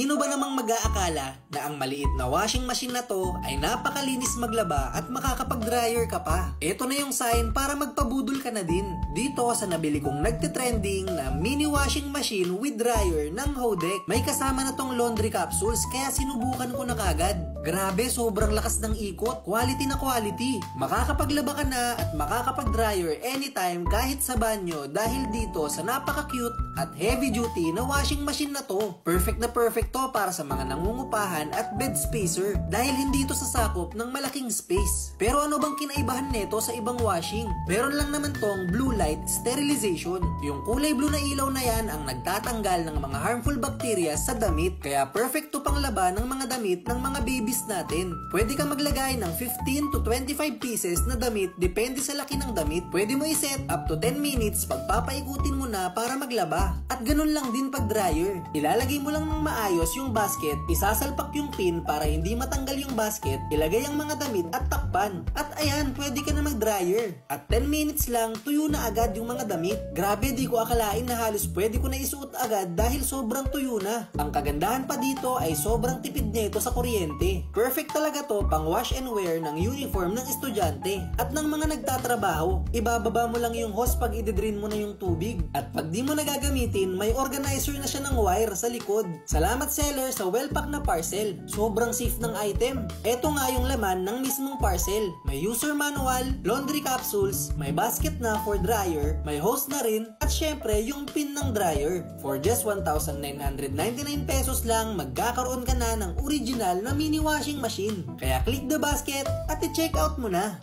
Sino ba namang mag-aakala na ang maliit na washing machine na to ay napakalinis maglaba at makakapag-dryer ka pa? Ito na yung sign para magpabudol ka na din dito sa nabili kong nagtitrending na mini washing machine with dryer ng Hodek. May kasama na tong laundry capsules kaya sinubukan ko na kagad. Grabe, sobrang lakas ng ikot. Quality na quality. Makakapaglaba ka na at makakapag-dryer anytime kahit sa banyo dahil dito sa napaka-cute at heavy duty na washing machine na to. Perfect na perfect to para sa mga nangungupahan at bed spacer dahil hindi ito sasakop ng malaking space. Pero ano bang kinaibahan nito sa ibang washing? Meron lang naman tong blue light sterilization. Yung kulay blue na ilaw na yan ang nagtatanggal ng mga harmful bacteria sa damit. Kaya perfect to pang laba ng mga damit ng mga babies natin. Pwede ka maglagay ng 15 to 25 pieces na damit depende sa laki ng damit. Pwede mo iset up to 10 minutes pagpapaikutin mo na para maglaba. At ganun lang din pag dryer. Ilalagay mo lang ng maayos yung basket, isasalpak yung pin para hindi matanggal yung basket, ilagay ang mga damit at takpan. At ayan, pwede ka na mag-dryer. At 10 minutes lang, tuyo na agad yung mga damit. Grabe, di ko akalain na halos pwede ko na isuot agad dahil sobrang tuyo na. Ang kagandahan pa dito ay sobrang tipid niya ito sa kuryente. Perfect talaga to pang wash and wear ng uniform ng estudyante at ng mga nagtatrabaho. Ibababa mo lang yung hose pag i-drain mo na yung tubig. At pag di mo nagagamitin, may organizer na siya ng wire sa likod. Salamat seller sa well-pack na parcel. Sobrang safe ng item. Ito nga yung laman ng mismong parcel. May user manual, laundry capsules, may basket na for dryer, may hose na rin, at syempre yung pin ng dryer. For just 1,999 pesos lang, magkakaroon ka na ng original na mini washing machine. Kaya click the basket at i-check out mo na.